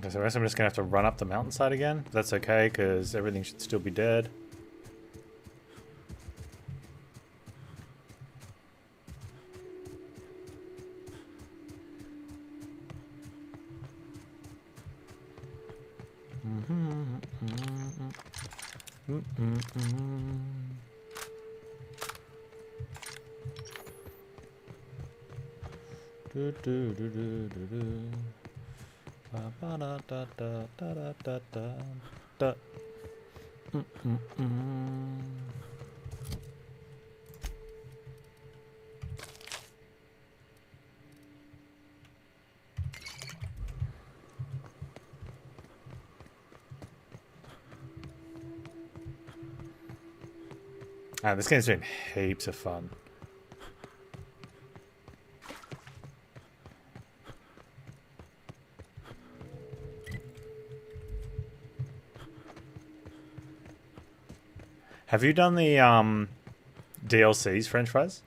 Okay, so I guess I'm just gonna have to run up the mountainside again. That's okay, because everything should still be dead. Do, do, do, do, do, do. Ba, ba, da, da, da, da, da, da, da. Mm, mm, mm. Ah, this game's been heaps of fun. Have you done the DLCs, French fries?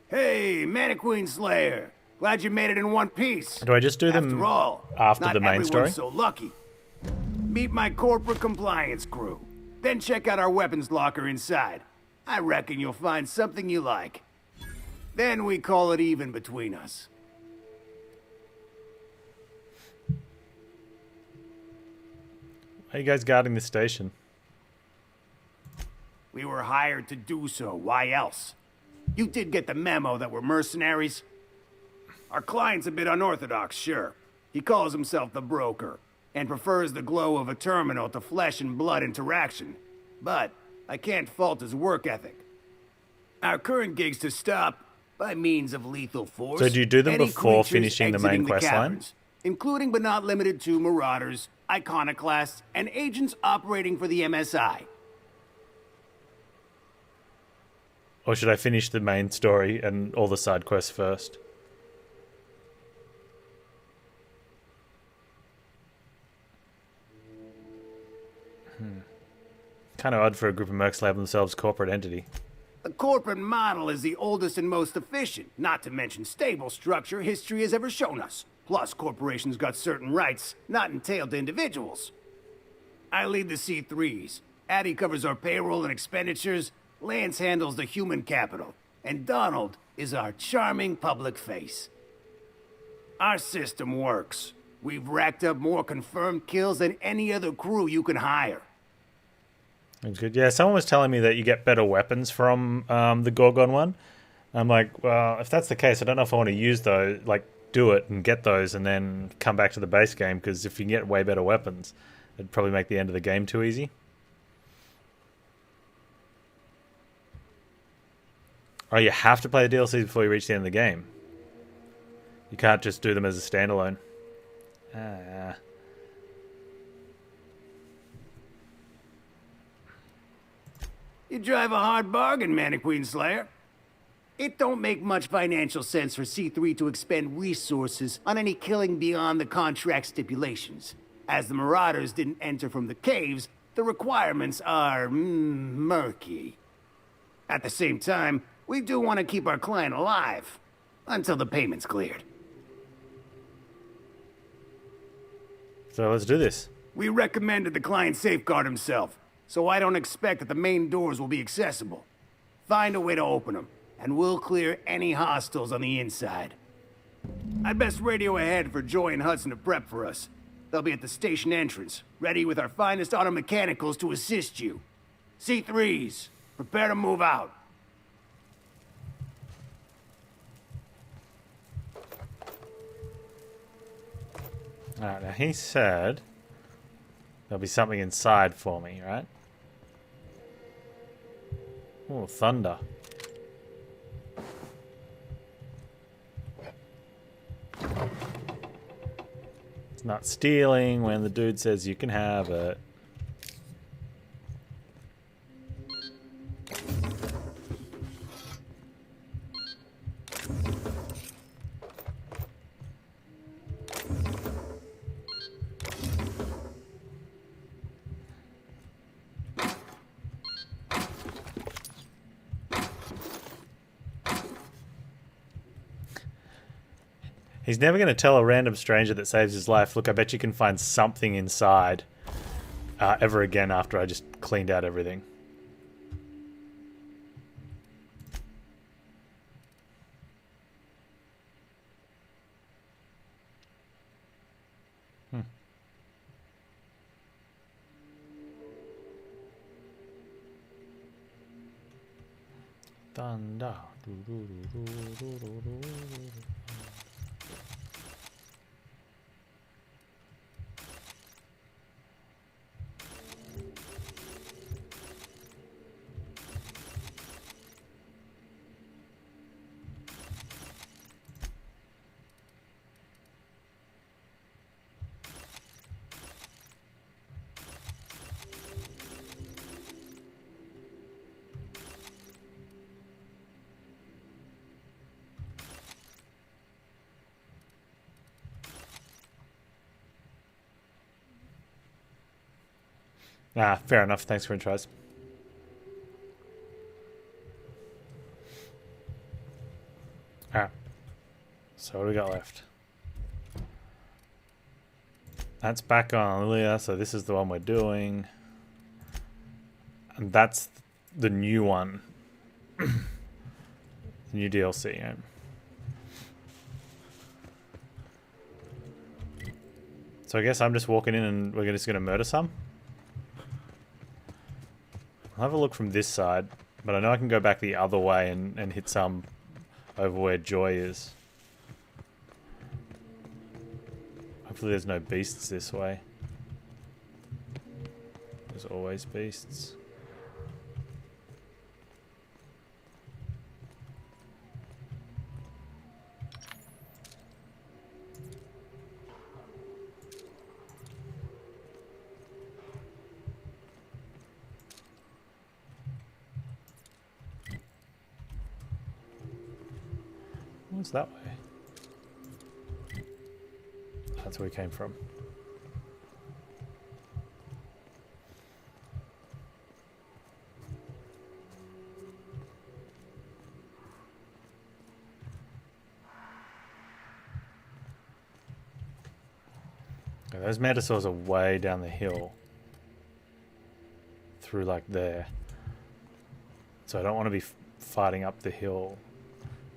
Hey, Mannequin Slayer. Glad you made it in one piece. Do I just do them After all, after not the main story? everyone's so lucky. Meet my corporate compliance crew. Then check out our weapons locker inside. I reckon you'll find something you like. Then we call it even between us. How are you guys guarding the station? We were hired to do so. Why else? You did get the memo that we're mercenaries? Our client's a bit unorthodox, sure. He calls himself the broker, and prefers the glow of a terminal to flesh and blood interaction. But I can't fault his work ethic. Our current gig's to stop, by means of lethal force, So do you do them any before creatures finishing the main exiting quest line? caverns, including but not limited to marauders, iconoclasts, and agents operating for the MSI. Or should I finish the main story and all the side quests first? Kind of odd for a group of mercs to label themselves corporate entity. The corporate model is the oldest and most efficient, not to mention stable structure history has ever shown us. Plus, corporations got certain rights not entailed to individuals. I lead the C3s. Addie covers our payroll and expenditures. Lance handles the human capital. And Donald is our charming public face. Our system works. We've racked up more confirmed kills than any other crew you can hire. That's good. Yeah, someone was telling me that you get better weapons from the Gorgon one. I'm like, well, if that's the case, I don't know if I want to use those, like, do it and get those and then come back to the base game, because if you can get way better weapons, it'd probably make the end of the game too easy. Oh, you have to play the DLC before you reach the end of the game. You can't just do them as a standalone. Ah. You drive a hard bargain, Mannequin Slayer. It don't make much financial sense for C3 to expend resources on any killing beyond the contract stipulations. As the Marauders didn't enter from the caves, the requirements are murky. At the same time, we do want to keep our client alive until the payment's cleared. So let's do this. We recommended the client safeguard himself, so I don't expect that the main doors will be accessible. Find a way to open them, and we'll clear any hostiles on the inside. I'd best radio ahead for Joy and Hudson to prep for us. They'll be at the station entrance, ready with our finest auto mechanicals to assist you. C3s, prepare to move out. Alright, now he said there'll be something inside for me, right? Oh, thunder. It's not stealing when the dude says you can have it. He's never going to tell a random stranger that saves his life, look, I bet you can find something inside ever again after I just cleaned out everything. Thunder. Ah, fair enough. Thanks for intros. Alright. So what do we got left? That's back on Lilia, so this is the one we're doing. And that's the new one. The new DLC, yeah. So I guess I'm just walking in and we're just going to murder some? I'll have a look from this side, but I know I can go back the other way and hit some over where Joy is. Hopefully there's no beasts this way. There's always beasts. What's that way? That's where we came from. Okay, those mantisaurs are way down the hill. Through like there. So I don't want to be fighting up the hill.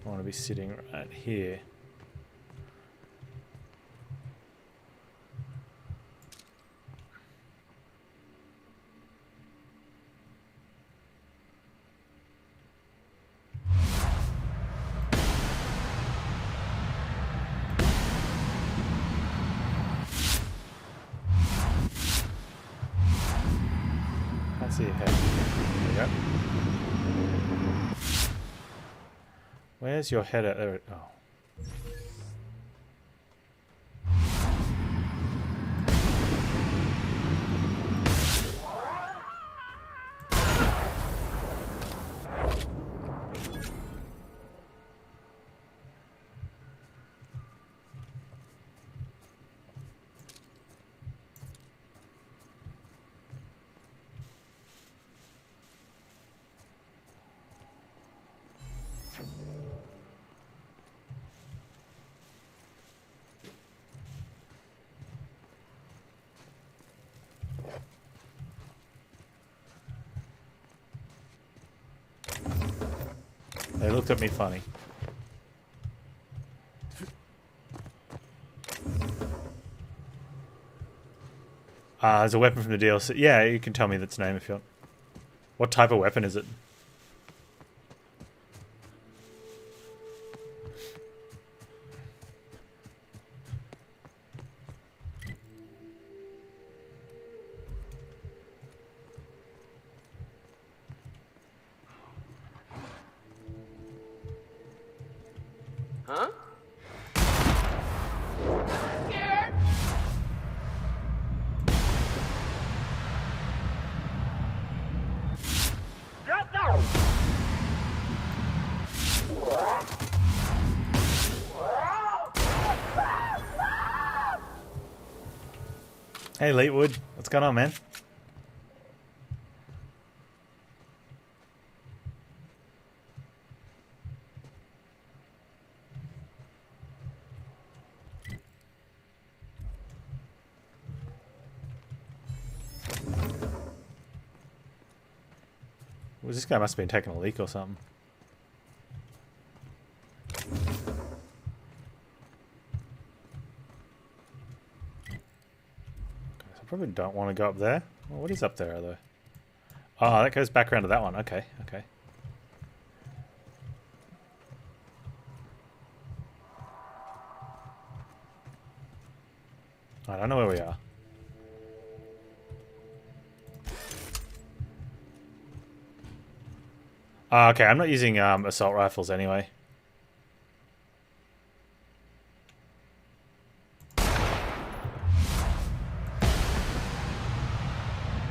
I want to be sitting right here. Can't see your head. There you go. Where's your head at? There. Oh. They looked at me funny. There's a weapon from the DLC. Yeah, you can tell me its name if you want. What type of weapon is it? Huh? Scared? Drop down! Hey, Leetwood. What's going on, man? This guy must have been taking a leak or something. I probably don't want to go up there. Well, what is up there, though? Oh, that goes back around to that one. Okay, okay. I don't know where we are. Okay, I'm not using assault rifles anyway. Oh,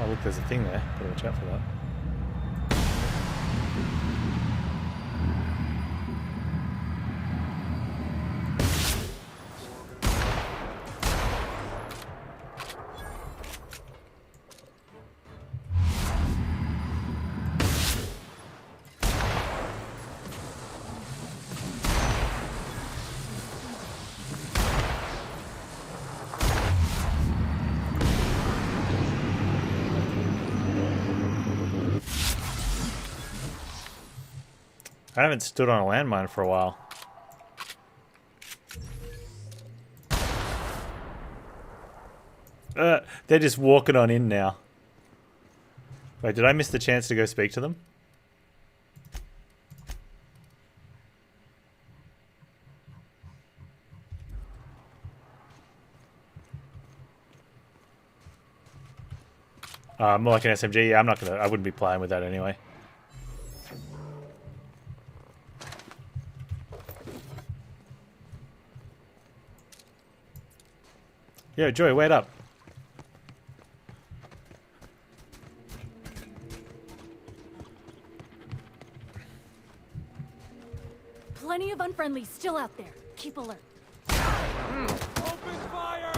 look, there's a thing there. Gotta watch out for that. I haven't stood on a landmine for a while. They're just walking on in now. Wait, did I miss the chance to go speak to them? More like an SMG. Yeah, I wouldn't be playing with that anyway. Yo, Joy, wait up. Plenty of unfriendlies still out there. Keep alert. Open fire!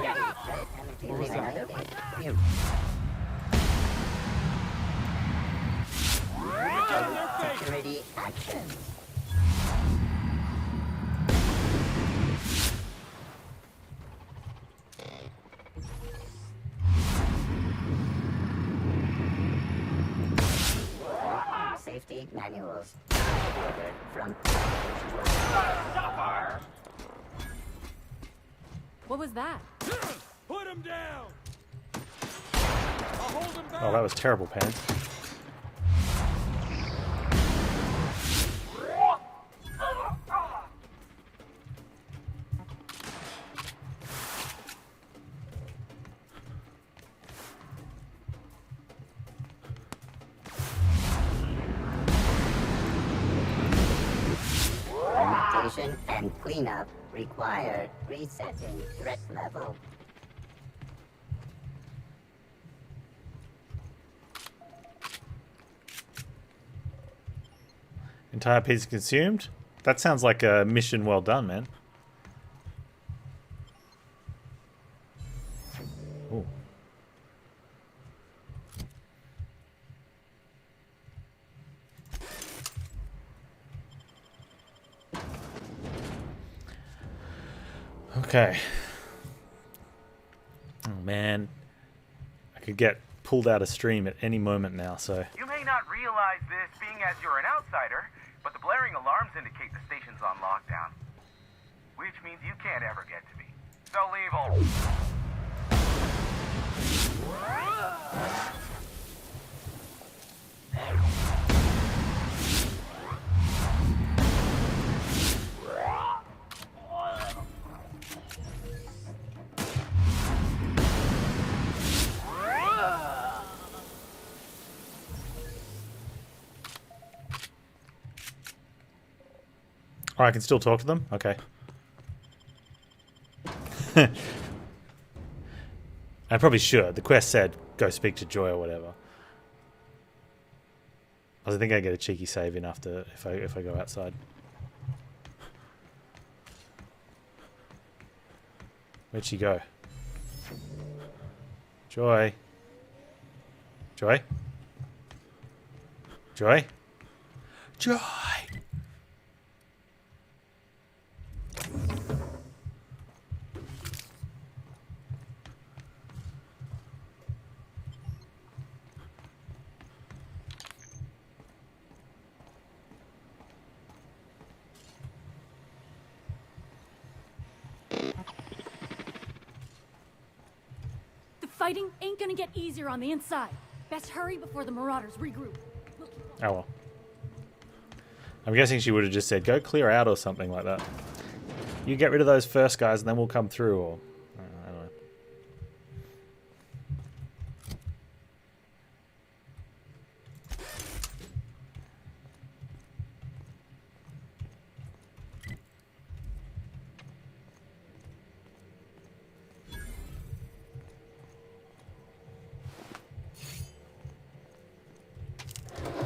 Get up! Security action. Safety manuals. From What was that? Put him down! I'll hold him back! Oh, that was terrible, Panz. Relocation and cleanup required. Resetting threat level. Entire piece consumed? That sounds like a mission well done, man. Ooh. Okay. Oh man. I could get pulled out of stream at any moment now, so... You may not realize this, being as you're an outsider, but the blaring alarms indicate the station's on lockdown. Which means you can't ever get to me. So leave all. Oh, I can still talk to them? Okay. I probably should. The quest said, go speak to Joy or whatever. I think I get a cheeky save in after if I go outside. Where'd she go? Joy. Joy? Joy? Joy! Fighting ain't gonna get easier on the inside. Best hurry before the Marauders regroup. Oh well. I'm guessing she would have just said, go clear out or something like that. You get rid of those first guys and then we'll come through, or... I don't know.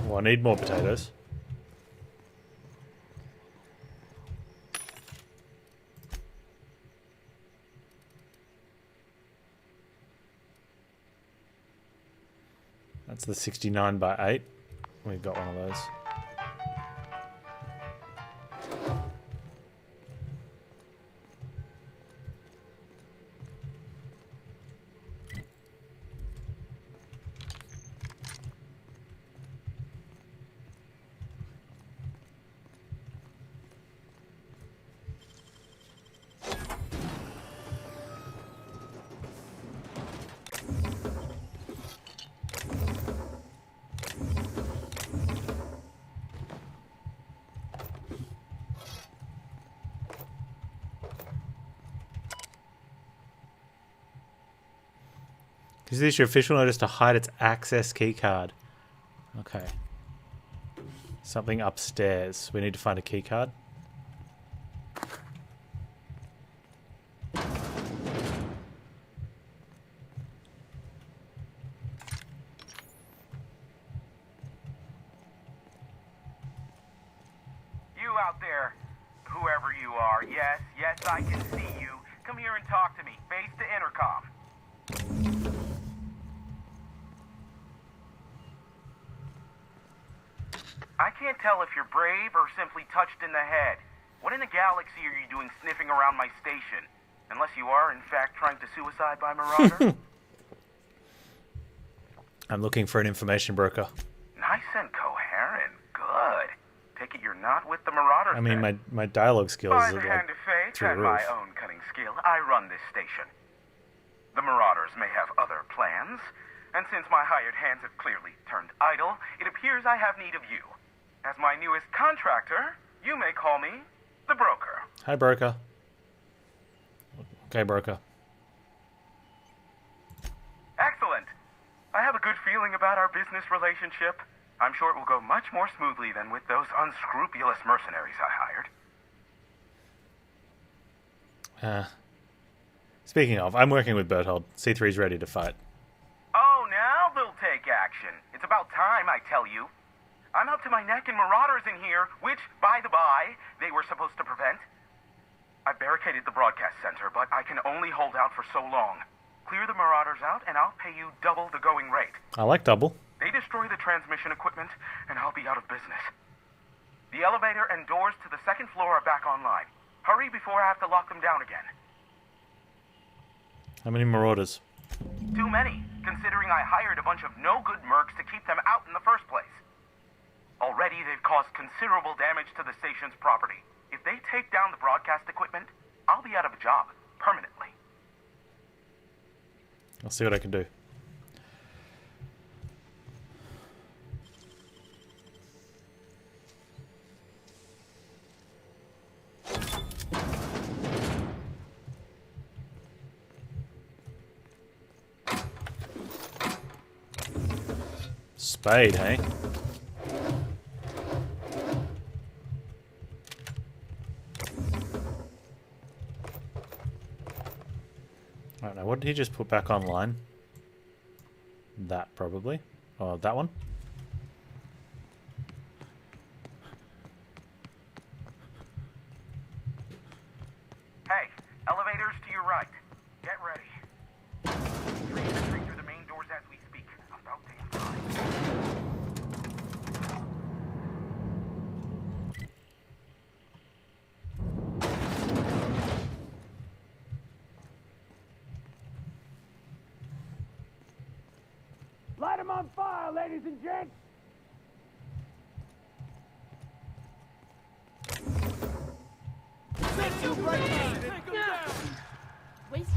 Well, I need more potatoes. That's the 69 by 8. We've got one of those. Is this your official notice to hide its access keycard? Okay. Something upstairs. We need to find a keycard. You out there, whoever you are, yes, I can see you. Come here and talk to me, face to intercom. I can't tell if you're brave or simply touched in the head. What in the galaxy are you doing sniffing around my station? Unless you are, in fact, trying to suicide by Marauder? I'm looking for an information broker. Nice and coherent. Good. Take it you're not with the Marauders. I mean, then. my dialogue skills By are the like hand of fate through and the my roof. own cunning skill, I run this station. The Marauders may have other plans, and since my hired hands have clearly turned idle, it appears I have need of you. As my newest contractor, you may call me the broker. Hi, broker. Okay, broker. Excellent. I have a good feeling about our business relationship. I'm sure it will go much more smoothly than with those unscrupulous mercenaries I hired. Speaking of, I'm working with Berthold. C3's ready to fight. Oh, now they'll take action. It's about time, I tell you. I'm up to my neck in Marauders in here, which, by the by, they were supposed to prevent. I barricaded the broadcast center, but I can only hold out for so long. Clear the Marauders out, and I'll pay you double the going rate. I like double. They destroy the transmission equipment, and I'll be out of business. The elevator and doors to the second floor are back online. Hurry before I have to lock them down again. How many marauders? Too many, considering I hired a bunch of no-good mercs to keep them out in the first place. Already, they've caused considerable damage to the station's property. If they take down the broadcast equipment, I'll be out of a job, permanently. I'll see what I can do. Spade, hey? I don't know, what did he just put back online? That, probably. Or that one? Hey, elevators to your right. Get ready. Entering through the main doors as we speak. About damn time. Light them on fire, ladies and gents! Take them down! Waste.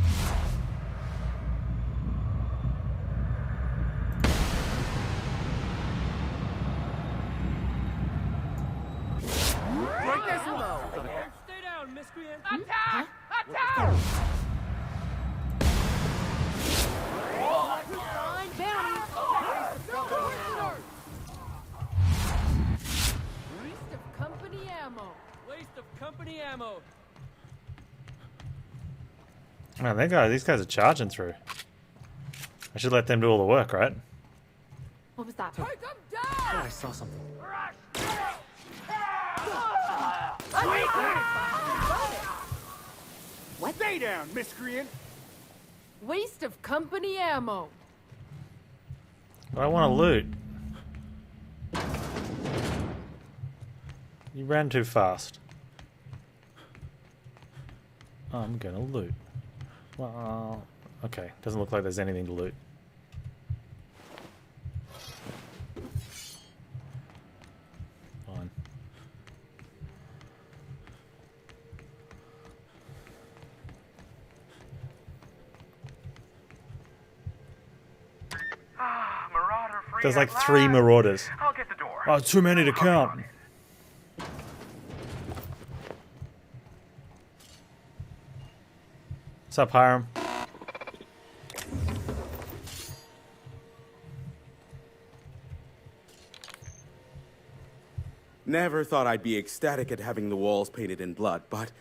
ammo. Man, these guys are charging through. I should let them do all the work, right? What was that? Take them down! I saw something. What? Stay down, miscreant! Waste of company ammo. I want to loot. You ran too fast. I'm gonna loot. Well, okay. Doesn't look like there's anything to loot. Fine. Marauder free. There's at like 3 last. marauders. I'll get the door. Oh, too many to Hurry count. on it. What's up, Hiram? Never thought I'd be ecstatic at having the walls painted in blood, but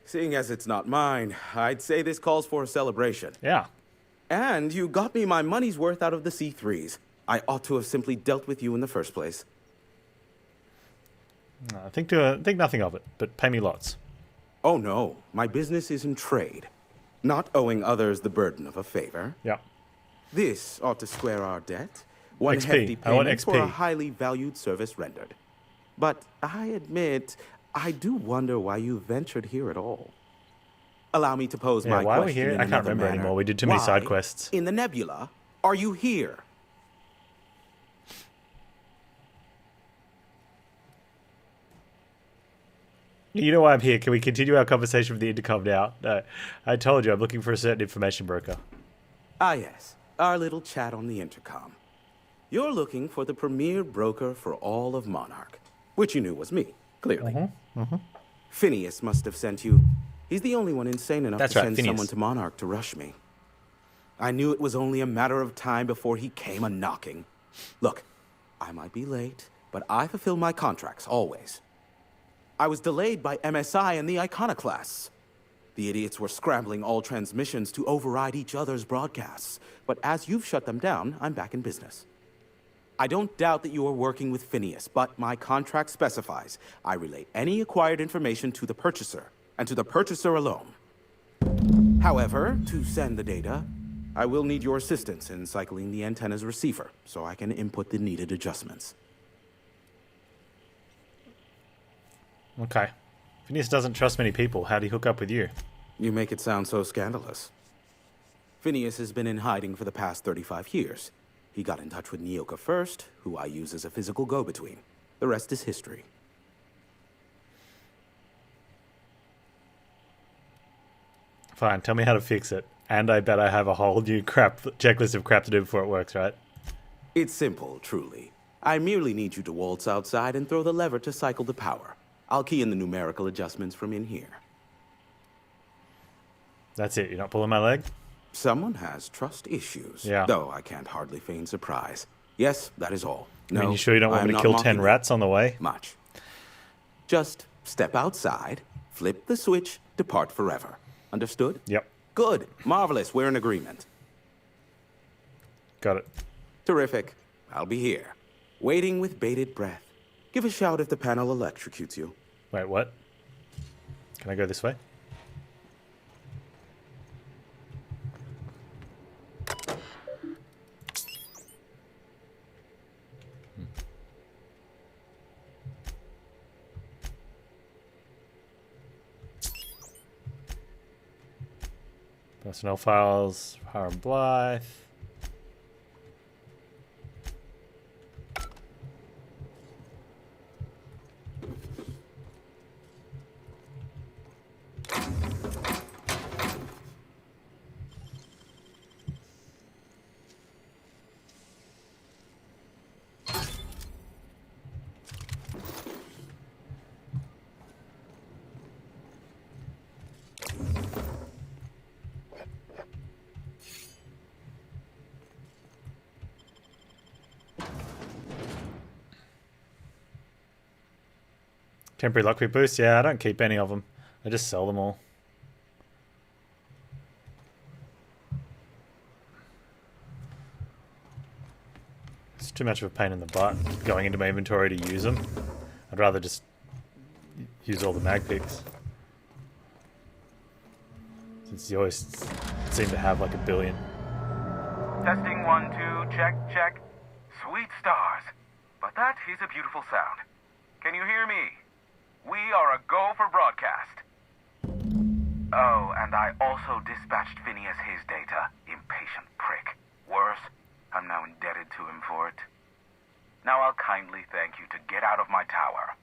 seeing as it's not mine, I'd say this calls for a celebration. Yeah. And you got me my money's worth out of the C3s. I ought to have simply dealt with you in the first place. I think nothing of it, but pay me lots. Oh no, my business is in trade, not owing others the burden of a favor. Yeah. This ought to square our debt. One XP. hefty I want payment for a XP. highly valued service rendered. But I admit, I do wonder why you ventured here at all. Allow me to pose Yeah, my why are we question here? in I can't another remember manner. anymore. We did too many side Why, quests. in the nebula, are you here? You know why I'm here. Can we continue our conversation with the intercom now? No. I told you I'm looking for a certain information broker. Ah yes, our little chat on the intercom. You're looking for the premier broker for all of Monarch, which you knew was me, clearly. Phineas must have sent you. He's the only one insane enough That's to right, send Phineas. someone to Monarch to rush me. I knew it was only a matter of time before he came a-knocking. Look, I might be late, but I fulfill my contracts, always. I was delayed by MSI and the Iconoclasts. The idiots were scrambling all transmissions to override each other's broadcasts. But as you've shut them down, I'm back in business. I don't doubt that you are working with Phineas, but my contract specifies I relay any acquired information to the purchaser, and to the purchaser alone. However, to send the data, I will need your assistance in cycling the antenna's receiver, so I can input the needed adjustments. Okay. Phineas doesn't trust many people. How'd he hook up with you? You make it sound so scandalous. Phineas has been in hiding for the past 35 years. He got in touch with Nyoka first, who I use as a physical go-between. The rest is history. Fine, tell me how to fix it. And I bet I have a whole new checklist of crap to do before it works, right? It's simple, truly. I merely need you to waltz outside and throw the lever to cycle the power. I'll key in the numerical adjustments from in here. That's it. You're not pulling my leg? Someone has trust issues. Yeah. Though I can't hardly feign surprise. Yes, that is all. No, I mean, you sure you don't want I'm me to not kill mocking 10 you. rats on the way? Much. Just step outside, flip the switch, depart forever. Understood? Yep. Good. Marvelous. We're in agreement. Got it. Terrific. I'll be here. Waiting with bated breath. Give a shout if the panel electrocutes you. Wait, what? Can I go this way? Personnel files, Hiram Blythe. Temporary luck boost? Yeah, I don't keep any of them. I just sell them all. It's too much of a pain in the butt going into my inventory to use them. I'd rather just use all the mag picks. Since you always seem to have like a billion. Testing 1, 2, check, check. Sweet stars. But that is a beautiful sound. Can you hear me? We are a go for broadcast. Oh, and I also dispatched Phineas his data. Impatient prick. Worse, I'm now indebted to him for it. Now I'll kindly thank you to get out of my tower.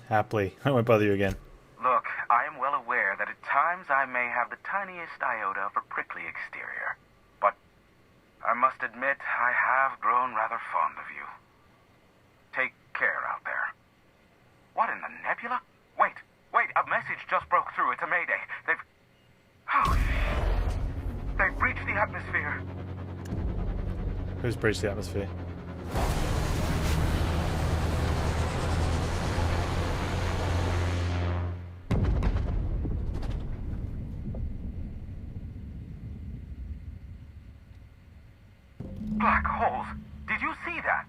Happily. I won't bother you again. Look, I am well aware that at times I may have the tiniest iota of a prickly exterior. But I must admit I have grown rather fond of you. Take care out there. What in the nebula? Wait, a message just broke through. It's a mayday. They've breached the atmosphere. Who's breached the atmosphere? Black holes. Did you see that?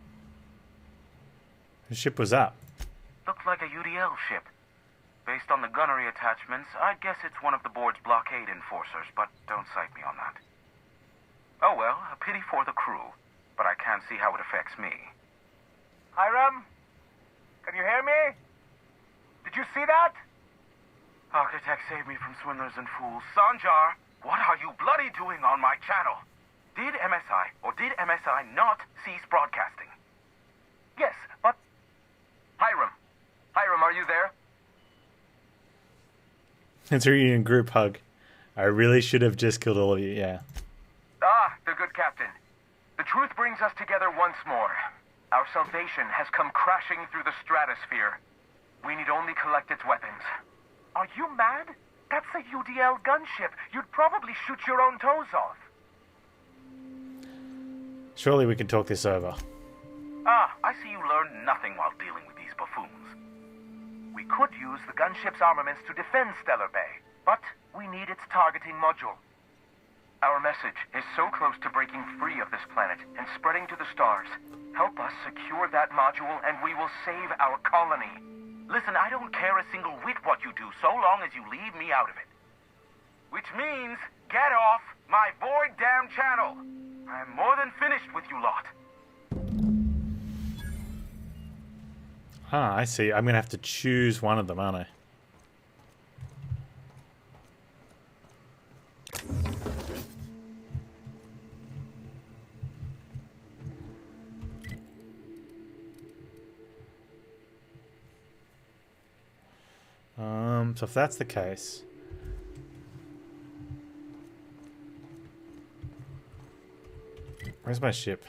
Whose ship was that? Looked like a UDL ship. Based on the gunnery attachments, I'd guess it's one of the board's blockade enforcers, but don't cite me on that. Oh well, a pity for the crew, but I can't see how it affects me. Hiram? Can you hear me? Did you see that? Architect saved me from swindlers and fools. Sanjar, what are you bloody doing on my channel? Did MSI, or did MSI not cease broadcasting? Yes, but... Hiram, are you there? It's a reunion group hug. I really should have just killed all of you, yeah. Ah, the good captain. The truth brings us together once more. Our salvation has come crashing through the stratosphere. We need only collect its weapons. Are you mad? That's a UDL gunship. You'd probably shoot your own toes off. Surely we can talk this over. Ah, I see you learned nothing while dealing with these buffoons. We could use the gunship's armaments to defend Stellar Bay, but we need its targeting module. Our message is so close to breaking free of this planet and spreading to the stars. Help us secure that module and we will save our colony. Listen, I don't care a single whit what you do, so long as you leave me out of it. Which means, get off my void damn channel. I'm more than finished with you lot. Ah, I see. I'm going to have to choose one of them, aren't I? So if that's the case... Where's my ship?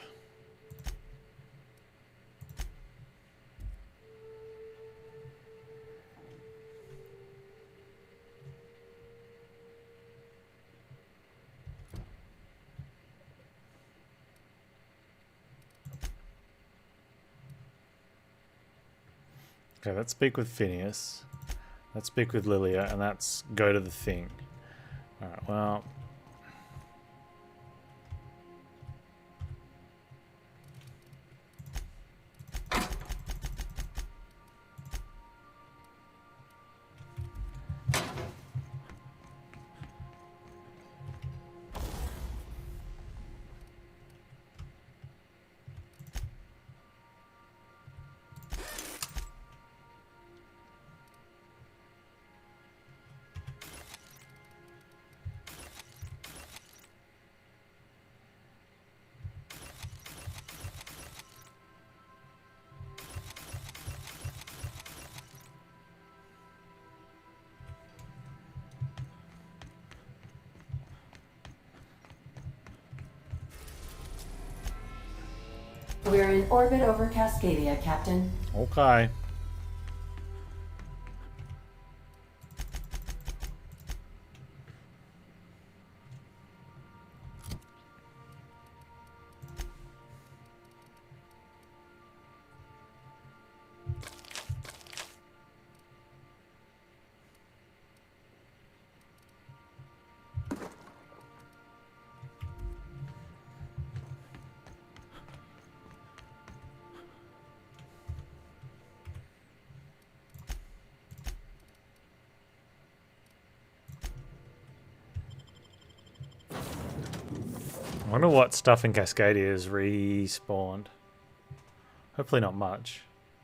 Okay, let's speak with Phineas. Let's speak with Lilia, and let's go to the thing. Alright, well... We're in orbit over Cascadia, Captain. Okay. I wonder what stuff in Cascadia is respawned. Hopefully not much.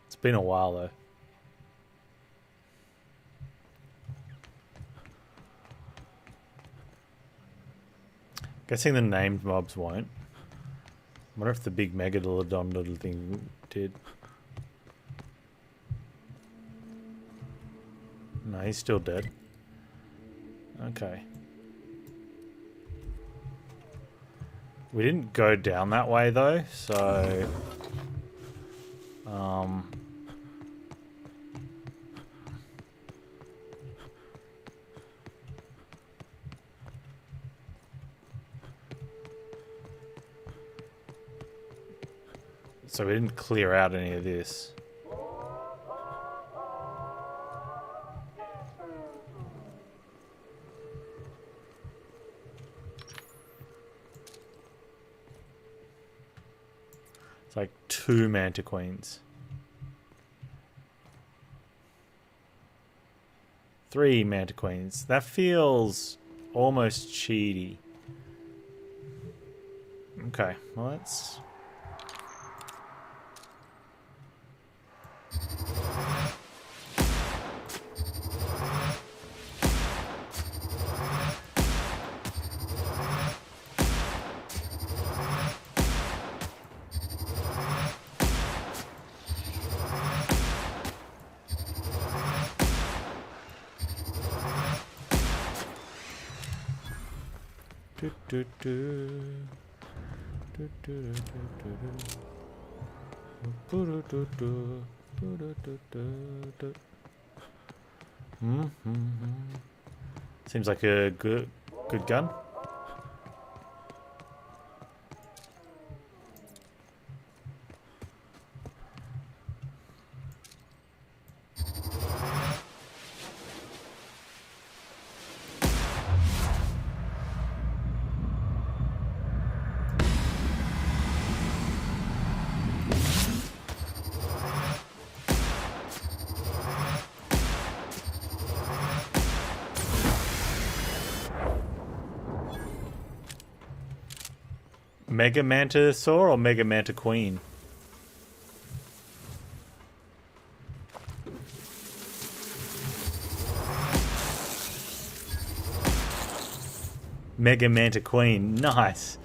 It's been a while though. Guessing the named mobs won't. I wonder if the big Megalodon little thing did. No, he's still dead. Okay. We didn't go down that way though, so... So we didn't clear out any of this. It's like 2 Manta Queens. 3 Manta Queens. That feels almost cheaty. Okay, well let's... Seems like a good gun. Mega Mantisaur or Mega Manta Queen? Mega Manta Queen, nice.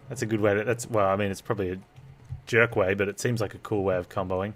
That's a good way to... That's, well, I mean, it's probably a jerk way, but it seems like a cool way of comboing.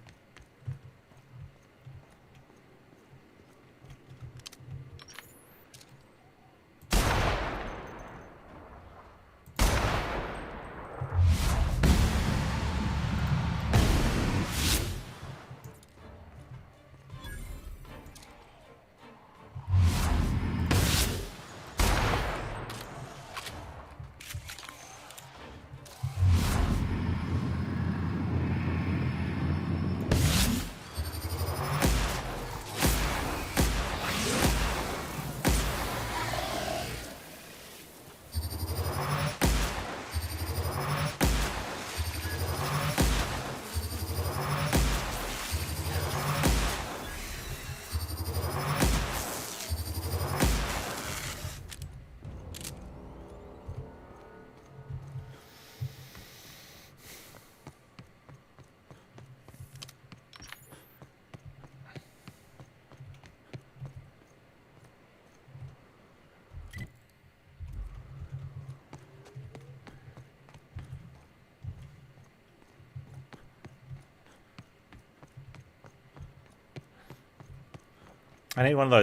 I need one of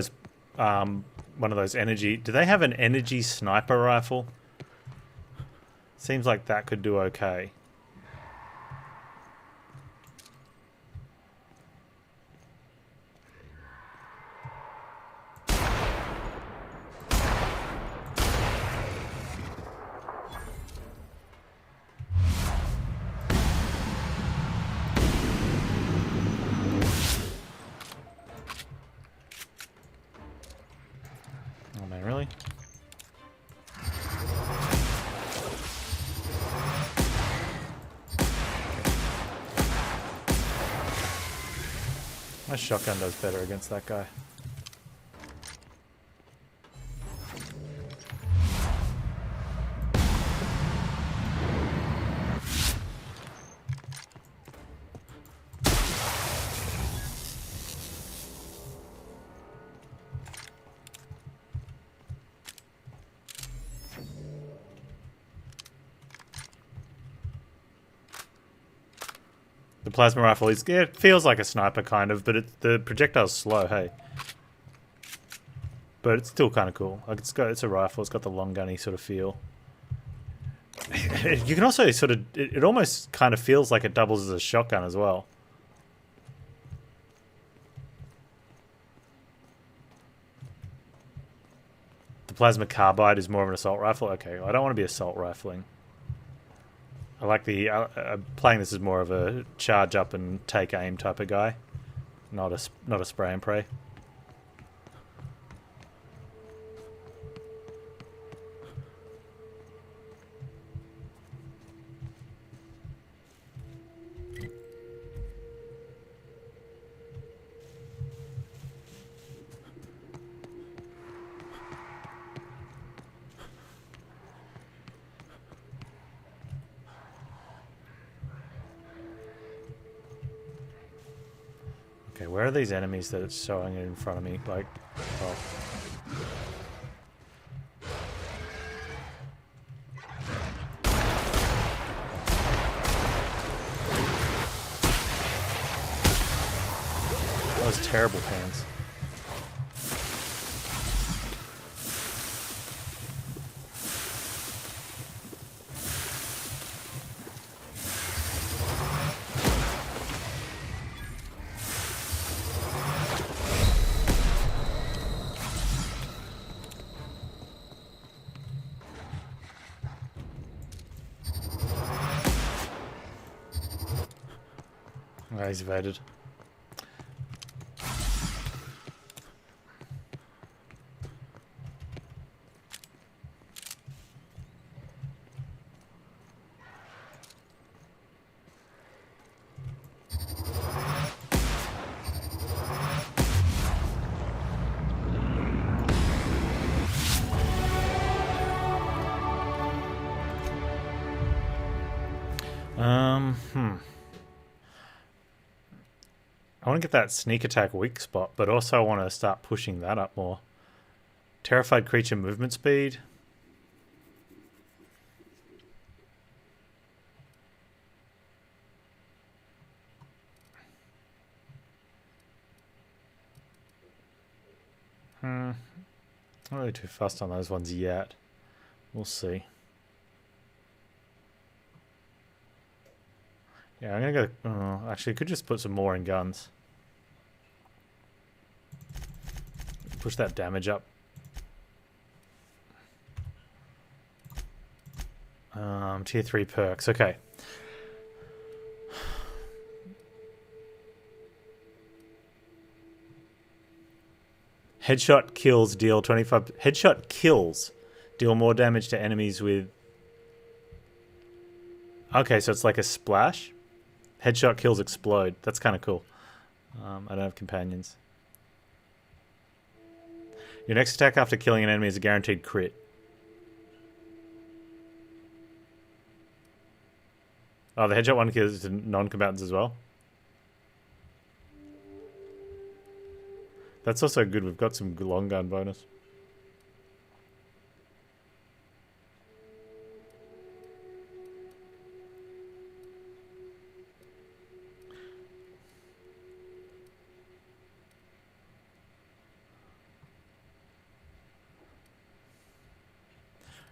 those energy... Do they have an energy sniper rifle? Seems like that could do okay. Oh man, really? My shotgun does better against that guy. The plasma rifle is, yeah, it feels like a sniper kind of, but the projectile's slow, hey. But it's still kind of cool. Like it's a rifle. It's got the long gunny sort of feel. You can also sort of, it almost kind of feels like it doubles as a shotgun as well. The plasma carbide is more of an assault rifle. Okay, well, I don't want to be assault rifling. I like the playing this as more of a charge up and take aim type of guy, not a spray and pray. Okay, where are these enemies that it's showing in front of me? Like, oh. That was terrible, Panz. Oh, he's evaded. I want to get that sneak attack weak spot, but also I want to start pushing that up more. Terrified creature movement speed. Not really too fussed on those ones yet. We'll see. Yeah, I'm gonna go. Actually, I could just put some more in guns. Push that damage up. Tier 3 perks. Okay. Headshot kills deal 25. Headshot kills deal more damage to enemies with. Okay, so it's like a splash. Headshot kills explode. That's kind of cool. I don't have companions. Your next attack after killing an enemy is a guaranteed crit. Oh, the headshot one kills non-combatants as well. That's also good. We've got some long gun bonus.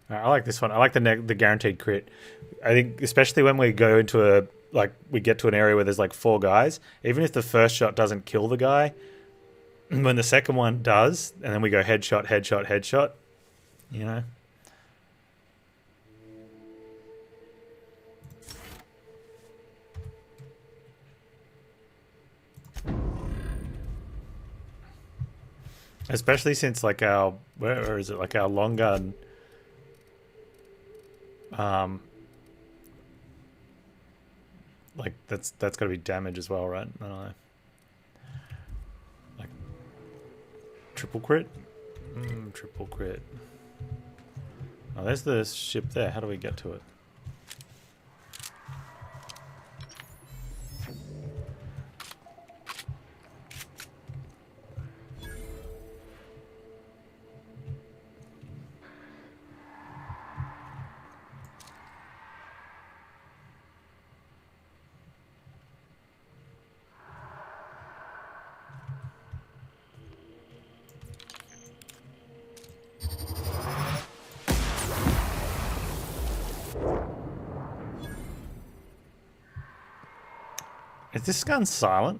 I like this one. I like the guaranteed crit. I think especially when we go into we get to an area where there's like 4 guys, even if the first shot doesn't kill the guy, when the second one does, and then we go headshot, headshot, headshot, you know. Especially since like our, where is it, like our long gun, like that's got to be damage as well, right? I don't know. Like triple crit, triple crit. Oh, there's the ship there. How do we get to it? Is this gun silent?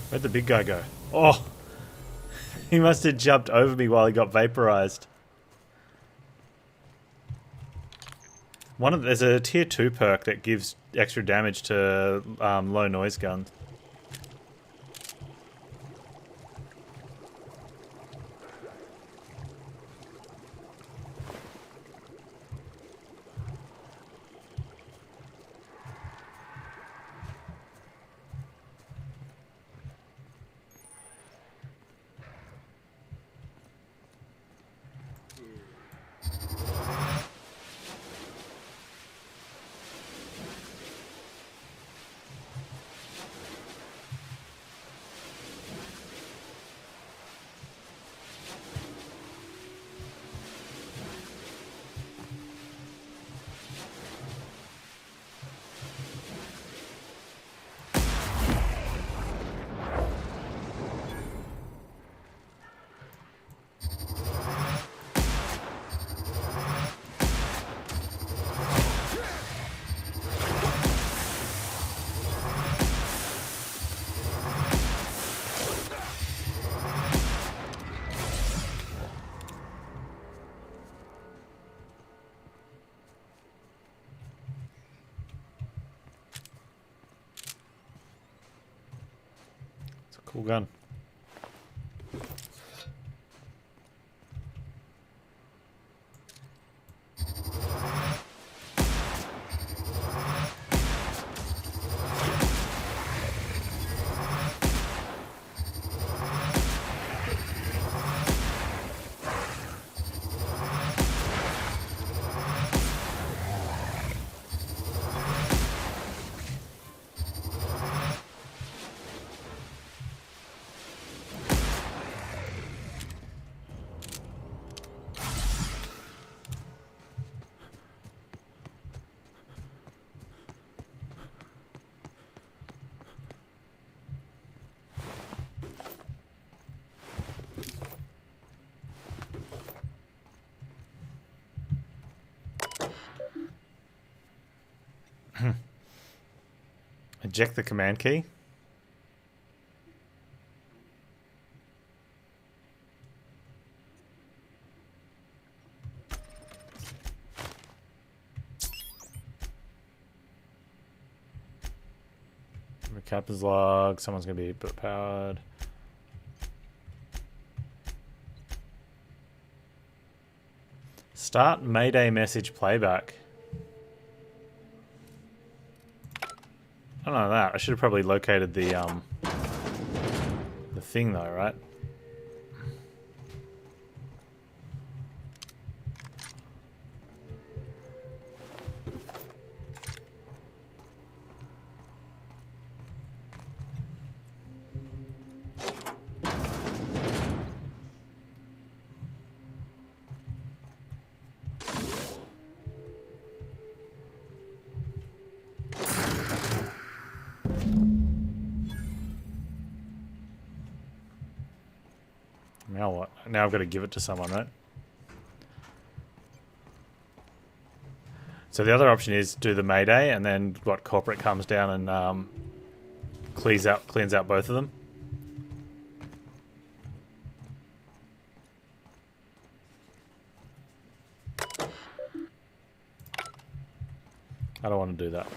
Where'd the big guy go? Oh! He must have jumped over me while he got vaporized. There's a tier 2 perk that gives extra damage to low noise guns. Cool gun. Eject the command key. Captain's log. Someone's going to be powered. Start Mayday message playback. I don't know that. I should have probably located the thing though, right? Now what? Now I've got to give it to someone, right? So the other option is do the Mayday, and then what? Corporate comes down and cleans out both of them. I don't want to do that.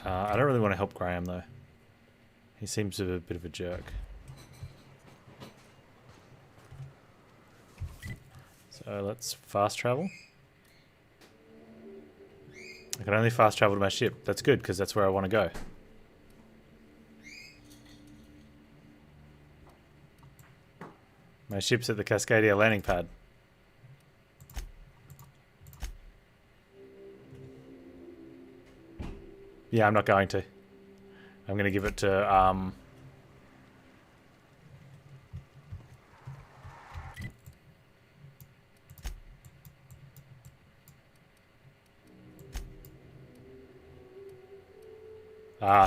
I don't really want to help Graham though. He seems a bit of a jerk. So let's fast travel. I can only fast travel to my ship. That's good, because that's where I want to go. My ship's at the Cascadia landing pad. Yeah, I'm not going to. I'm going to give it to...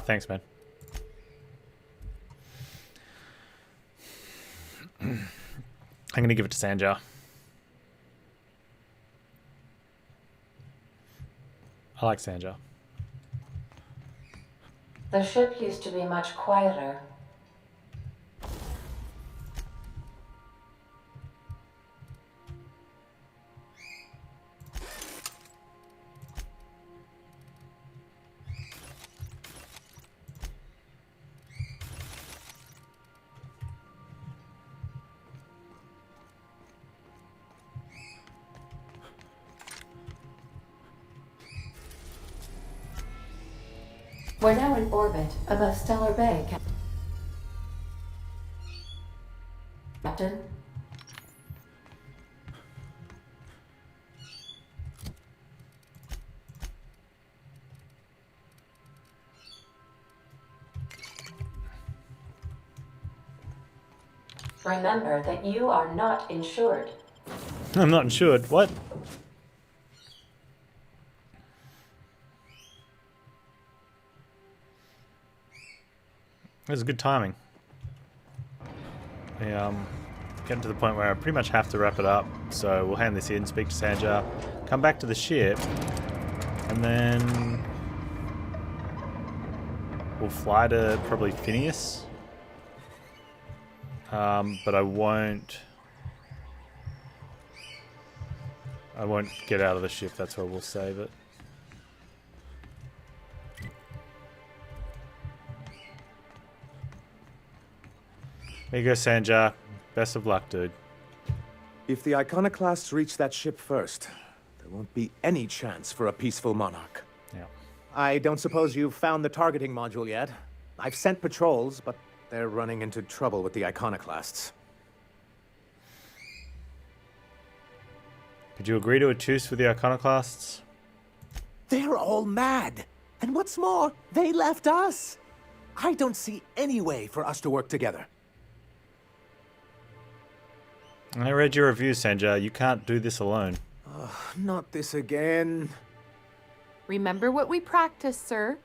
thanks, man. I'm going to give it to Sanjar. I like Sanjar. The ship used to be much quieter. We're now in orbit above Stellar Bay, Captain. Remember that you are not insured. I'm not insured. What? It was good timing. Getting to the point where I pretty much have to wrap it up, so we'll hand this in, speak to Sanjar, come back to the ship, and then we'll fly to probably Phineas. But I won't get out of the ship. That's where we'll save it. There you go, Sanjar. Best of luck, dude. If the Iconoclasts reach that ship first, there won't be any chance for a peaceful monarch. Yeah. I don't suppose you've found the targeting module yet? I've sent patrols, but they're running into trouble with the Iconoclasts. Could you agree to a truce with the Iconoclasts? They're all mad! And what's more, they left us! I don't see any way for us to work together. I read your review, Sanjar. You can't do this alone. Not this again. Remember what we practiced, sir.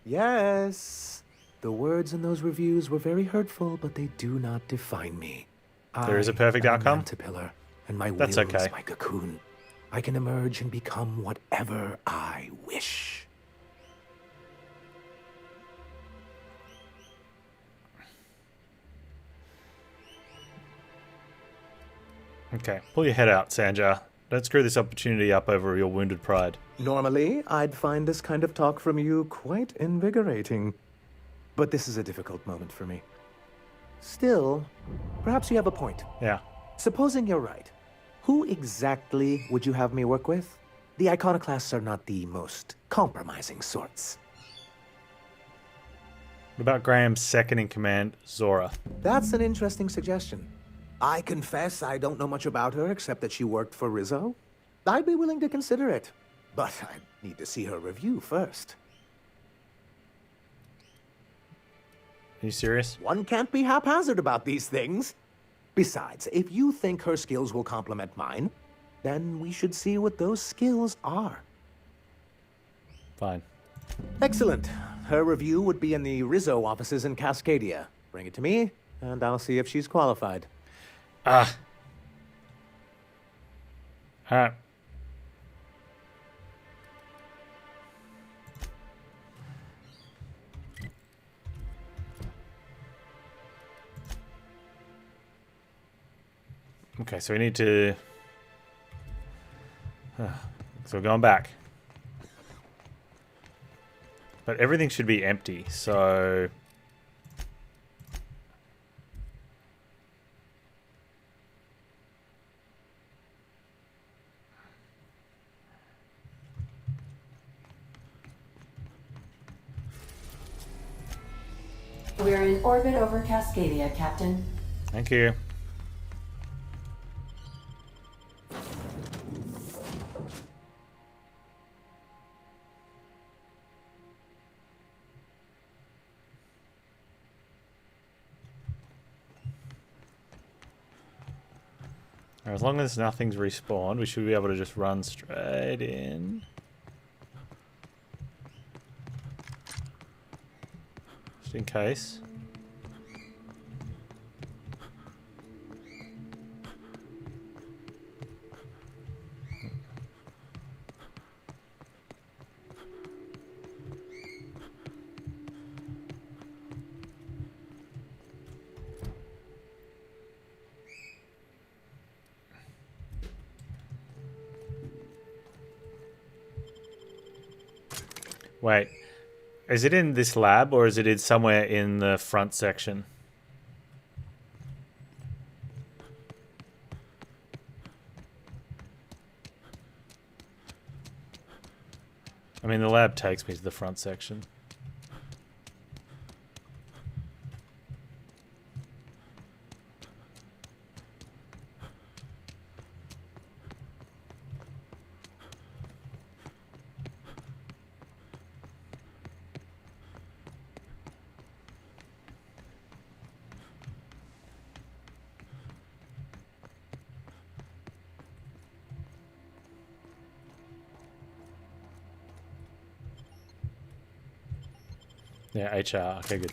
Yes. The words in those reviews were very hurtful, but they do not define me. There is a perfect outcome? Pillar, and my That's will okay. is my cocoon. I can emerge and become whatever I wish. Okay, pull your head out, Sanjar. Don't screw this opportunity up over your wounded pride. Normally, I'd find this kind of talk from you quite invigorating. But this is a difficult moment for me. Still, perhaps you have a point. Yeah. Supposing you're right, who exactly would you have me work with? The Iconoclasts are not the most compromising sorts. What about Graham's second in command, Zora? That's an interesting suggestion. I confess I don't know much about her except that she worked for Rizzo. I'd be willing to consider it, but I need to see her review first. Are you serious? One can't be haphazard about these things. Besides, if you think her skills will complement mine, then we should see what those skills are. Fine. Excellent. Her review would be in the Rizzo offices in Cascadia. Bring it to me, and I'll see if she's qualified. Ah. Alright. Okay, so we need to... So we're going back. But everything should be empty, so... We're in orbit over Cascadia, Captain. Thank you. As long as nothing's respawned, we should be able to just run straight in. Just in case. Wait, is it in this lab or is it in somewhere in the front section? I mean, the lab takes me to the front section. Yeah, HR. Okay, good.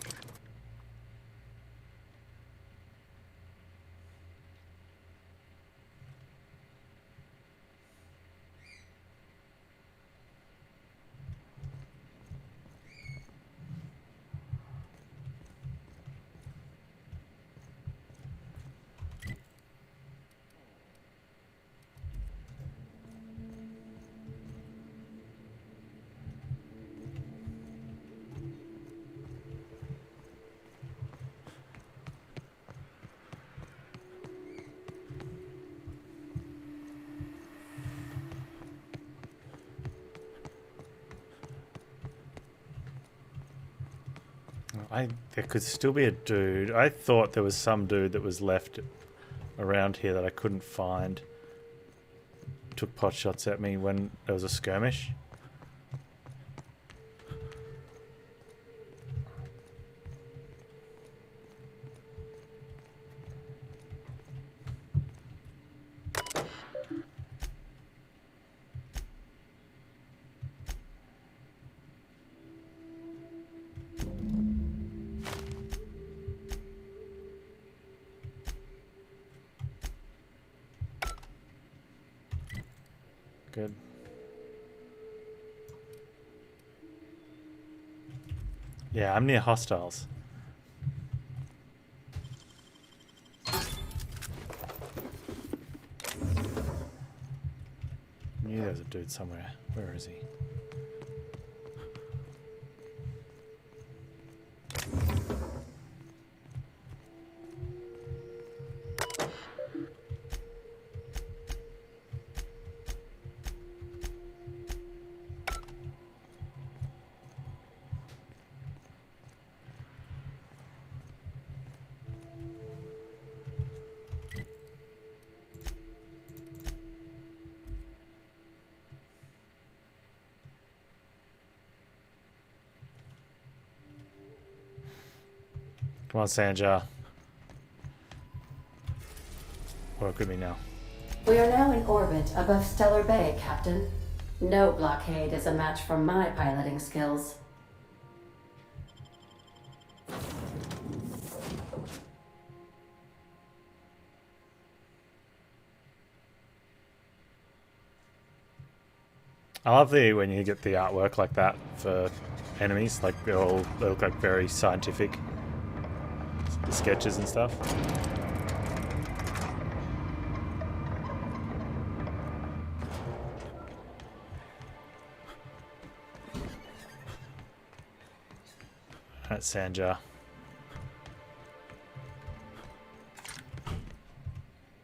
There could still be a dude. I thought there was some dude that was left around here that I couldn't find. Took pot shots at me when there was a skirmish. Good. Yeah, I'm near hostiles. Knew there was a dude somewhere. Where is he? Come on, Sanja. Work with me now. We are now in orbit above Stellar Bay, Captain. No blockade is a match for my piloting skills. I love when you get the artwork like that for enemies. Like they look like very scientific. The sketches and stuff. That's Sanja.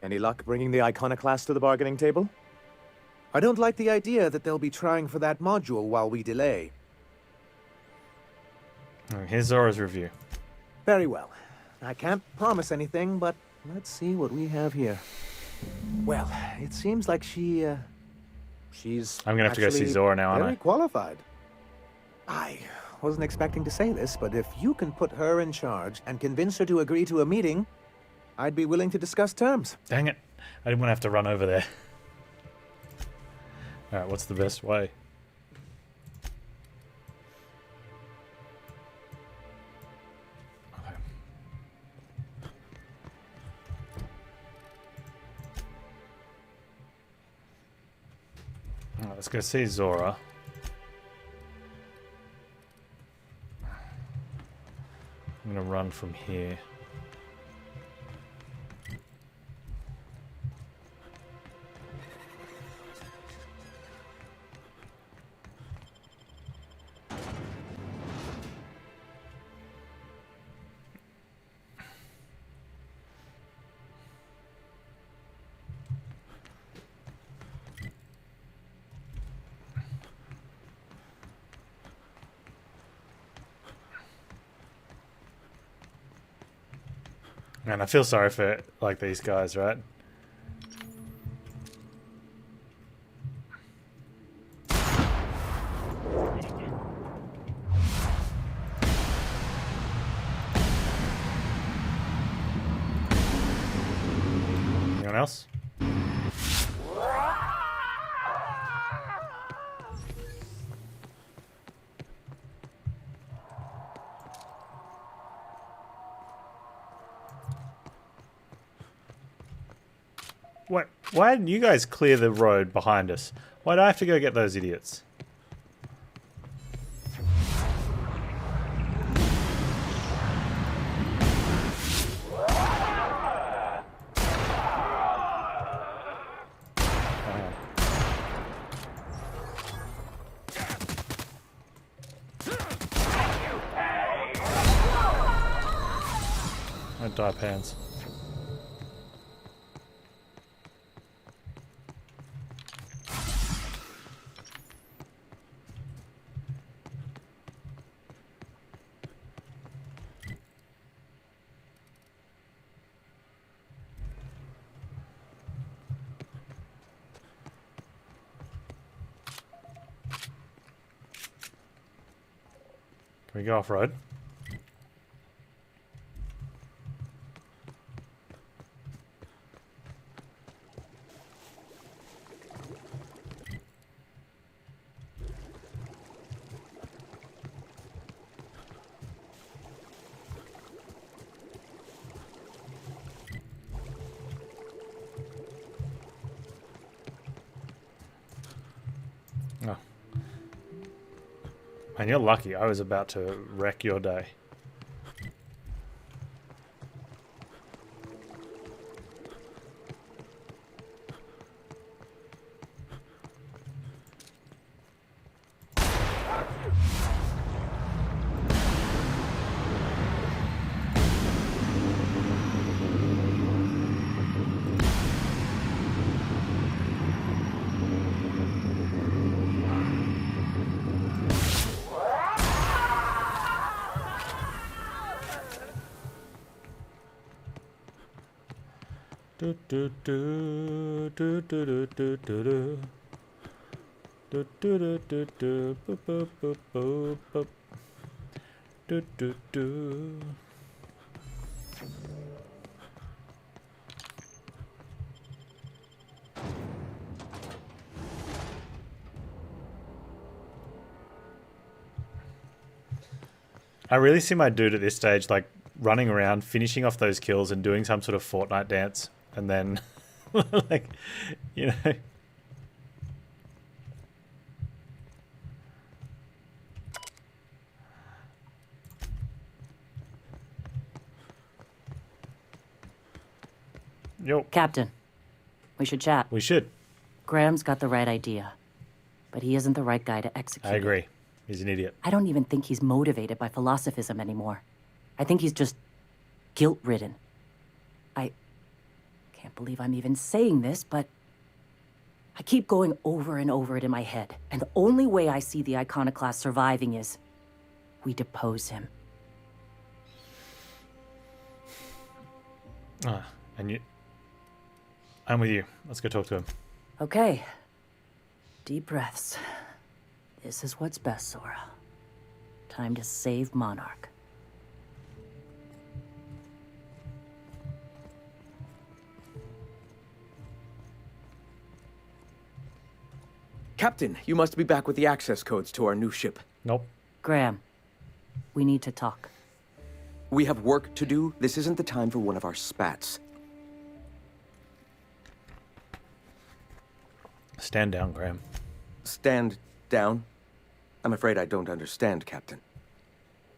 Any luck bringing the Iconoclast to the bargaining table? I don't like the idea that they'll be trying for that module while we delay. Here's Zora's review. Very well. I can't promise anything, but let's see what we have here. Well, it seems like she's I'm gonna have to go see Zora now, aren't I? Very qualified. I wasn't expecting to say this, but if you can put her in charge and convince her to agree to a meeting, I'd be willing to discuss terms. Dang it. I didn't want to have to run over there. Alright, what's the best way? Okay. Alright, let's go see Zora. I'm gonna run from here. Man, I feel sorry for like these guys, right? Anyone else? What? Why didn't you guys clear the road behind us? Why do I have to go get those idiots? Don't die, Panz. Can we go off-road? Oh. Man, you're lucky. I was about to wreck your day. Do do do do do do do do do do do do do boop boop boop boop boop do do do. I really see my dude at this stage like running around, finishing off those kills and doing some sort of Fortnite dance. And then, like, you know. Yo. Captain, we should chat. We should. Graham's got the right idea, but he isn't the right guy to execute. I agree. He's an idiot. I don't even think he's motivated by philosophism anymore. I think he's just guilt-ridden. I can't believe I'm even saying this, but I keep going over and over it in my head, and the only way I see the Iconoclast surviving is we depose him. And you... I'm with you. Let's go talk to him. Okay. Deep breaths. This is what's best, Sora. Time to save Monarch. Captain, you must be back with the access codes to our new ship. Nope. Graham, we need to talk. We have work to do. This isn't the time for one of our spats. Stand down, Graham. Stand down? I'm afraid I don't understand, Captain.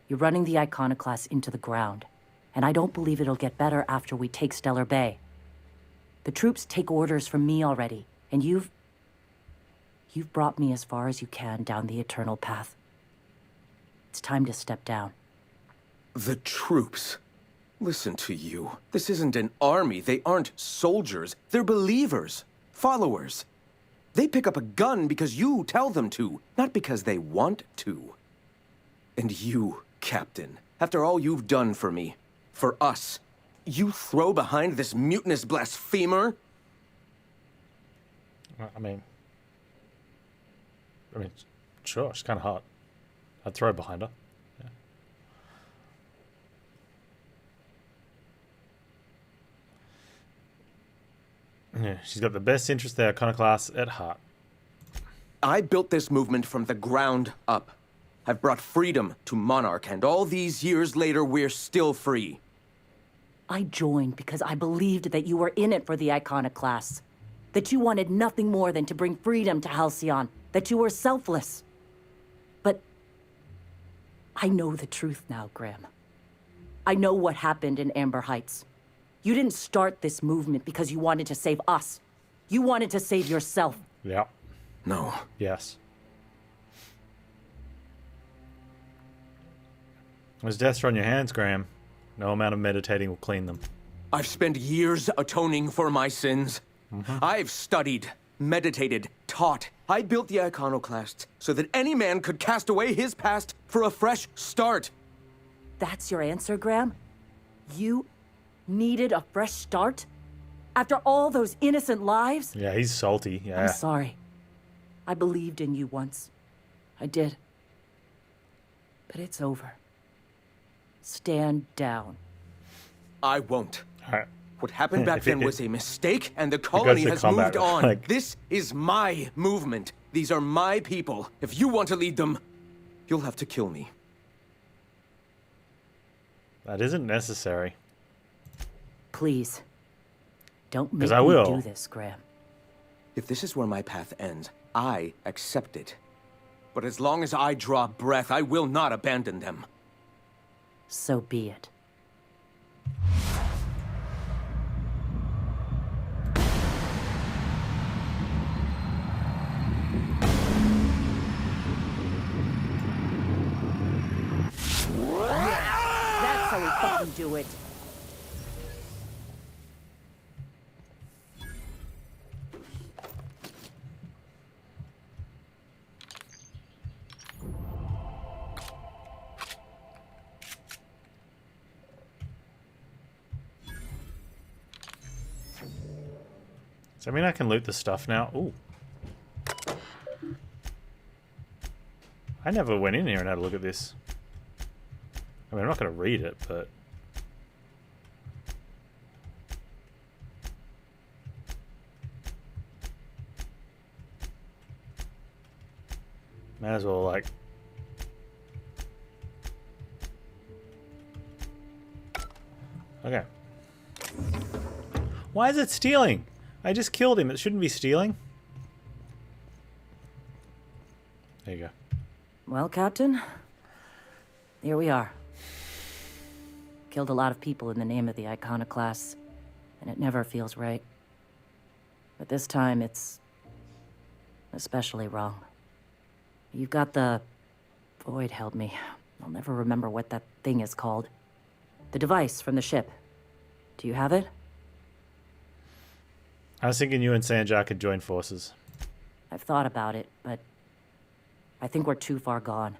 You're running the Iconoclast into the ground, and I don't believe it'll get better after we take Stellar Bay. The troops take orders from me already, and you've brought me as far as you can down the eternal path. It's time to step down. The troops? Listen to you. This isn't an army. They aren't soldiers. They're believers. Followers. They pick up a gun because you tell them to, not because they want to. And you, Captain, after all you've done for me, for us, you throw behind this mutinous blasphemer? I mean, sure, she's kind of hot. I'd throw behind her. Yeah, she's got the best interest of the Iconoclast at heart. I built this movement from the ground up. I've brought freedom to Monarch, and all these years later, we're still free. I joined because I believed that you were in it for the Iconoclasts. That you wanted nothing more than to bring freedom to Halcyon. That you were selfless. But I know the truth now, Graham. I know what happened in Amber Heights. You didn't start this movement because you wanted to save us. You wanted to save yourself. Yeah. No. Yes. There's deaths on your hands, Graham. No amount of meditating will clean them. I've spent years atoning for my sins. I've studied, meditated, taught. I built the Iconoclasts so that any man could cast away his past for a fresh start. That's your answer, Graham? You needed a fresh start? After all those innocent lives? Yeah, he's salty. Yeah. I'm sorry. I believed in you once. I did. But it's over. Stand down. I won't. All right. What happened back then was a mistake, and the colony has moved on. Like... This is my movement. These are my people. If you want to lead them, you'll have to kill me. That isn't necessary. Please. Don't make I me will. do this, Graham. If this is where my path ends, I accept it. But as long as I draw breath, I will not abandon them. So be it. That's how we fucking do it. Does that mean I can loot the stuff now? Ooh. I never went in here and had a look at this. I mean, I'm not going to read it, but... might as well, like... Okay. Why is it stealing? I just killed him. It shouldn't be stealing. There you go. Well, Captain, here we are. Killed a lot of people in the name of the Iconoclasts, and it never feels right. But this time, it's especially wrong. You've got the... Void help me. I'll never remember what that thing is called. The device from the ship. Do you have it? I was thinking you and Sanjar could join forces. I've thought about it, but I think we're too far gone.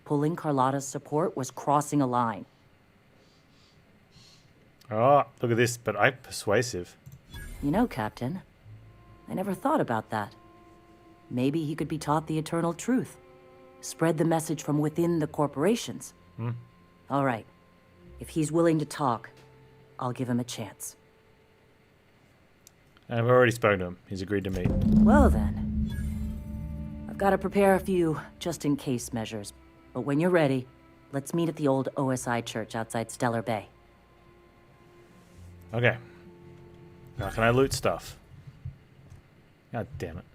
Pulling Carlotta's support was crossing a line. Oh, look at this, but I'm persuasive. You know, Captain, I never thought about that. Maybe he could be taught the eternal truth. Spread the message from within the corporations. All right. If he's willing to talk, I'll give him a chance. I've already spoken to him. He's agreed to meet. Well then, I've got to prepare a few just-in-case measures. But when you're ready, let's meet at the old OSI church outside Stellar Bay. Okay. Now can I loot stuff? God damn it.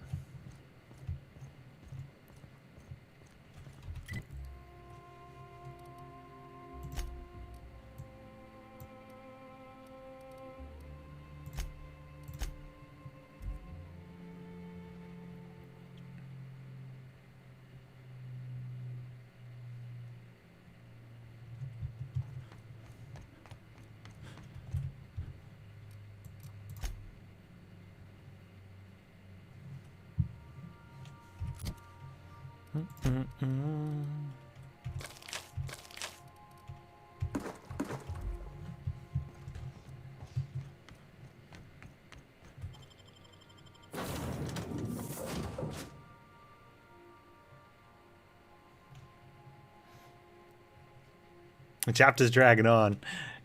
The chapter's dragging on.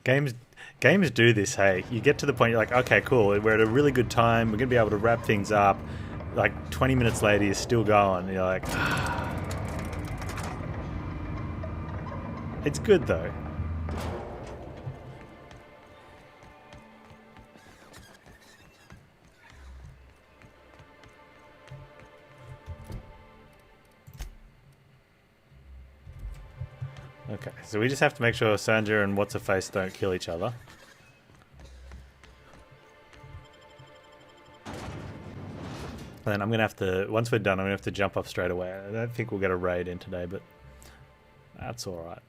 Games do this, hey. You get to the point, you're like, okay, cool, we're at a really good time, we're going to be able to wrap things up. Like, 20 minutes later, you're still going. You're like, It's good, though. Okay, so we just have to make sure Sanja and What's-Her-Face don't kill each other. And then I'm going to have to, once we're done, I'm going to have to jump off straight away. I don't think we'll get a raid in today, but that's alright.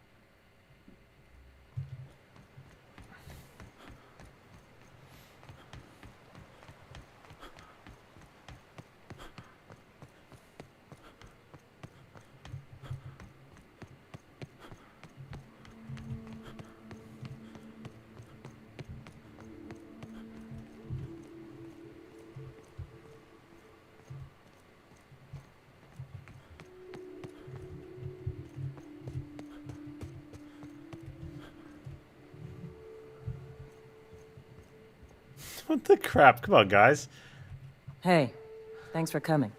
What the crap? Come on, guys. Hey, thanks for coming.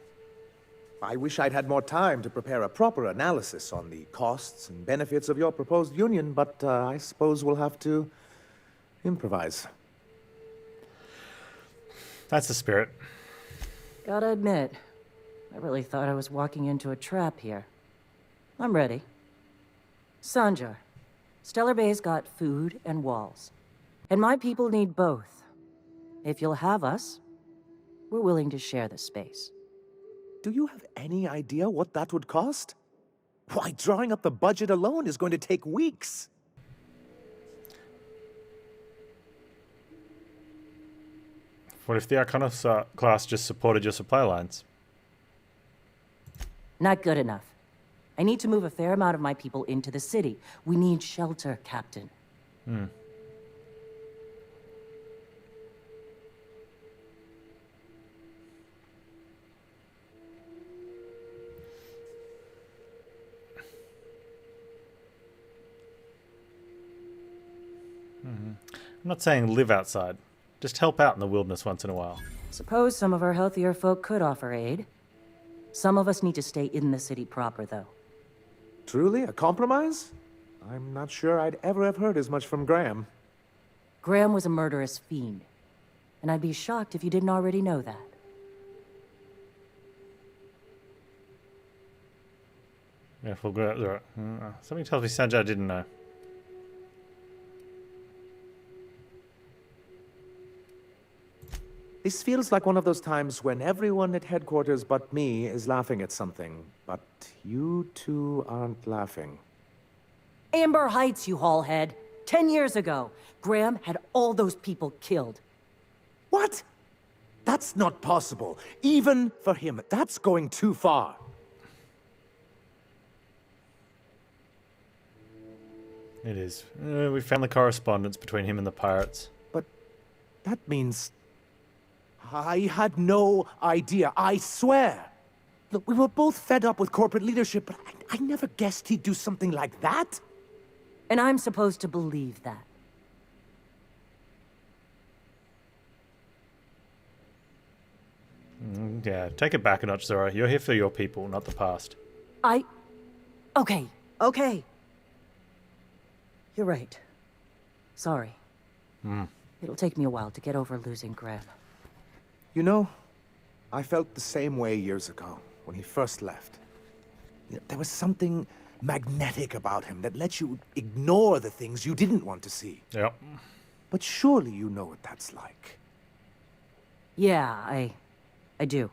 I wish I'd had more time to prepare a proper analysis on the costs and benefits of your proposed union, but I suppose we'll have to improvise. That's the spirit. Gotta admit, I really thought I was walking into a trap here. I'm ready. Sanjar, Stellar Bay's got food and walls. And my people need both. If you'll have us, we're willing to share the space. Do you have any idea what that would cost? Why, drawing up the budget alone is going to take weeks. What if the Arcanus class just supported your supply lines? Not good enough. I need to move a fair amount of my people into the city. We need shelter, Captain. I'm not saying live outside. Just help out in the wilderness once in a while. Suppose some of our healthier folk could offer aid. Some of us need to stay in the city proper, though. Truly? A compromise? I'm not sure I'd ever have heard as much from Graham. Graham was a murderous fiend. And I'd be shocked if you didn't already know that. Yeah, if we'll go out there. Something tells me Sanjay didn't know. This feels like one of those times when everyone at headquarters but me is laughing at something, but you two aren't laughing. Amber Heights, you haulhead. 10 years ago, Graham had all those people killed. What? That's not possible. Even for him, that's going too far. It is. We found the correspondence between him and the pirates. But that means... I had no idea, I swear. Look, we were both fed up with corporate leadership, but I never guessed he'd do something like that. And I'm supposed to believe that. Yeah, take it back a notch, Zora. You're here for your people, not the past. Okay. You're right. Sorry. It'll take me a while to get over losing Graham. You know, I felt the same way years ago, when he first left. You know, there was something magnetic about him that let you ignore the things you didn't want to see. Yep. But surely you know what that's like. Yeah, I do.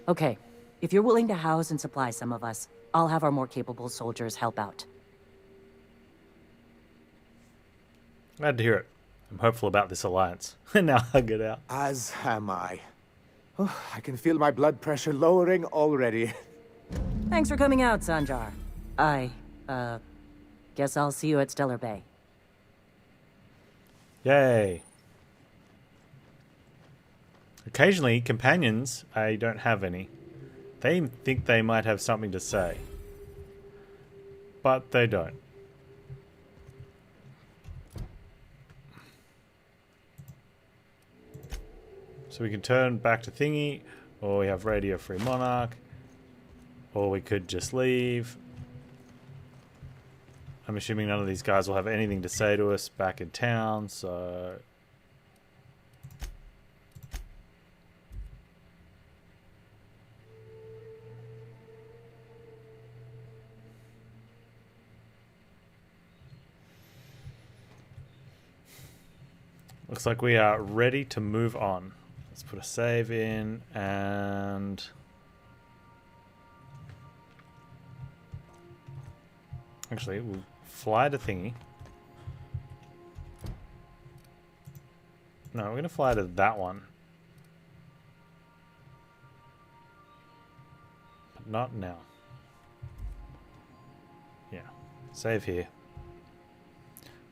Okay, if you're willing to house and supply some of us, I'll have our more capable soldiers help out. Glad to hear it. I'm hopeful about this alliance. Now hug it out. As am I. Oh, I can feel my blood pressure lowering already. Thanks for coming out, Sanjar. Guess I'll see you at Stellar Bay. Yay. Occasionally, companions, I don't have any. They think they might have something to say. But they don't. So we can turn back to Thingy, or we have Radio Free Monarch, or we could just leave. I'm assuming none of these guys will have anything to say to us back in town, so... Looks like we are ready to move on. Let's put a save in and... Actually, we'll fly to Thingy. No, we're going to fly to that one. But not now. Yeah. Save here.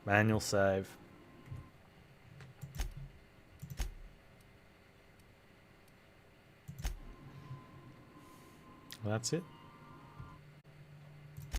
Manual save. That's it.